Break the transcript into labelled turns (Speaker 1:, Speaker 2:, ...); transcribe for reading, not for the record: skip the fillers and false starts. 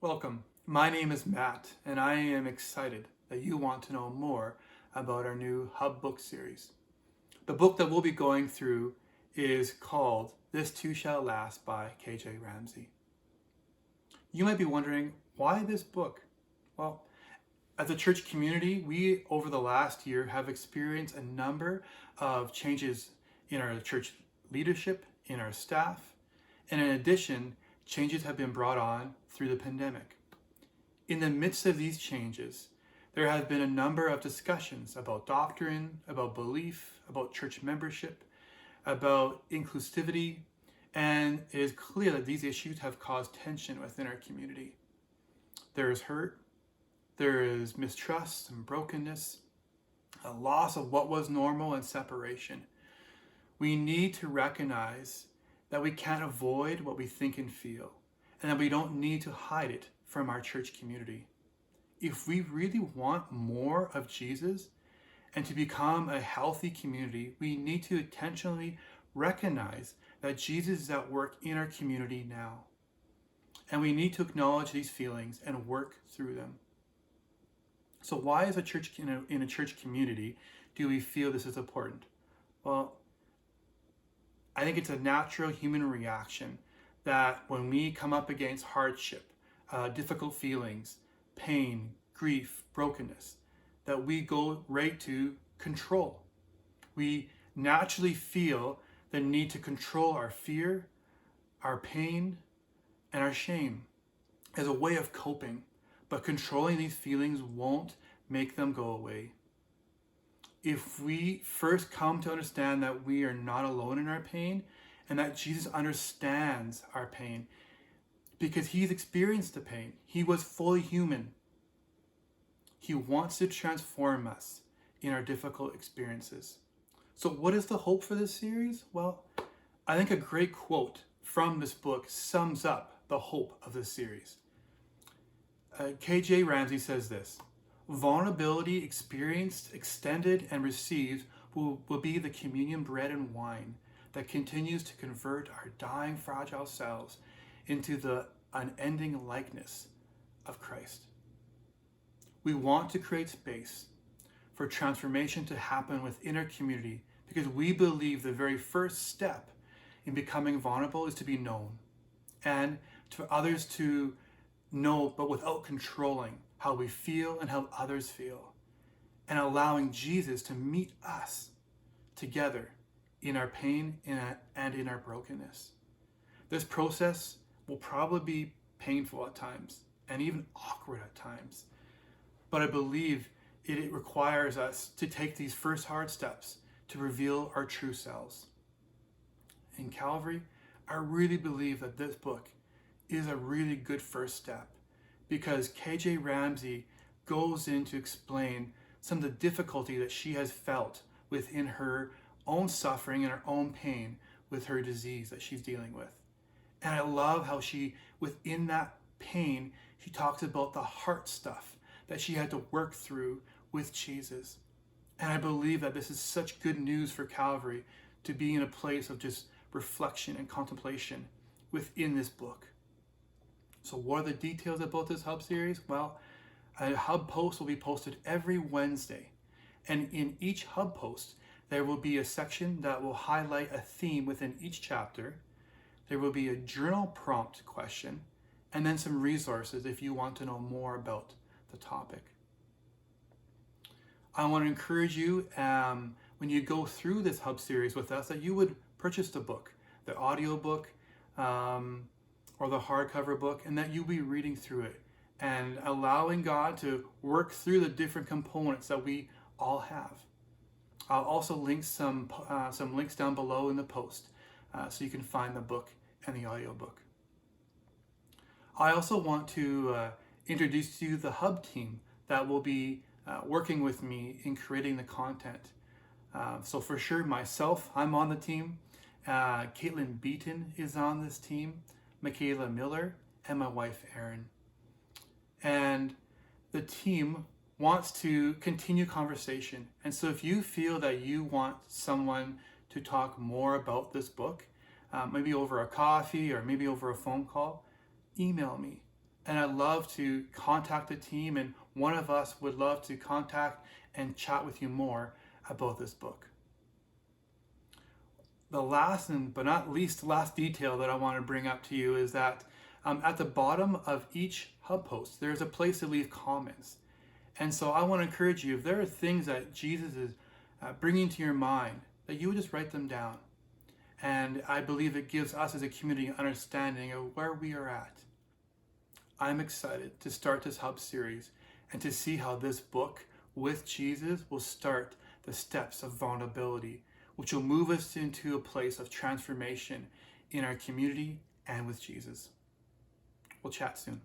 Speaker 1: Welcome. My name is Matt, and I am excited that you want to know more about our new Hub book series. The book that we'll be going through is called This Too Shall Last by KJ Ramsey. You might be wondering, why this book? Well, as a church community, we over the last year have experienced a number of changes in our church leadership, in our staff, and in addition, changes have been brought on through the pandemic. In the midst of these changes, there have been a number of discussions about doctrine, about belief, about church membership, about inclusivity, and it is clear that these issues have caused tension within our community. There is hurt, there is mistrust and brokenness, a loss of what was normal, and separation. We need to recognize that we can't avoid what we think and feel, and that we don't need to hide it from our church community. If we really want more of Jesus and to become a healthy community, we need to intentionally recognize that Jesus is at work in our community now. And we need to acknowledge these feelings and work through them. So why as a church in a church community do we feel this is important? Well, I think it's a natural human reaction that when we come up against hardship, difficult feelings, pain, grief, brokenness, that we go right to control. We naturally feel the need to control our fear, our pain, and our shame as a way of coping. But controlling these feelings won't make them go away. If we first come to understand that we are not alone in our pain and that Jesus understands our pain because he's experienced the pain, he was fully human. He wants to transform us in our difficult experiences. So what is the hope for this series? Well, I think a great quote from this book sums up the hope of this series. KJ Ramsey says this: vulnerability experienced, extended, and received will be the communion bread and wine that continues to convert our dying, fragile selves into the unending likeness of Christ. We want to create space for transformation to happen within our community because we believe the very first step in becoming vulnerable is to be known and for others to know, but without controlling how we feel and how others feel, and allowing Jesus to meet us together in our pain and in our brokenness. This process will probably be painful at times and even awkward at times, but I believe it requires us to take these first hard steps to reveal our true selves. In Calvary, I really believe that this book is a really good first step because KJ Ramsey goes in to explain some of the difficulty that she has felt within her own suffering and her own pain with her disease that she's dealing with. And I love how she, within that pain, she talks about the heart stuff that she had to work through with Jesus. And I believe that this is such good news for Calvary to be in a place of just reflection and contemplation within this book. So what are the details about this Hub series? Well, a Hub post will be posted every Wednesday. And in each Hub post, there will be a section that will highlight a theme within each chapter. There will be a journal prompt question, and then some resources if you want to know more about the topic. I want to encourage you when you go through this Hub series with us that you would purchase the book, the audio book, or the hardcover book, and that you'll be reading through it and allowing God to work through the different components that we all have. I'll also link some links down below in the post so you can find the book and the audio book. I also want to introduce to you the Hub team that will be working with me in creating the content. So for sure, myself, I'm on the team. Caitlin Beaton is on this team, Michaela Miller, and my wife, Erin. And the team wants to continue conversation. And so if you feel that you want someone to talk more about this book, maybe over a coffee or maybe over a phone call, email me. And I'd love to contact the team, and one of us would love to contact and chat with you more about this book. The last and but not least last detail that I want to bring up to you is that at the bottom of each hub post, there's a place to leave comments. And so I want to encourage you, if there are things that Jesus is bringing to your mind, that you would just write them down. And I believe it gives us as a community an understanding of where we are at. I'm excited to start this hub series and to see how this book with Jesus will start the steps of vulnerability, which will move us into a place of transformation in our community and with Jesus. We'll chat soon.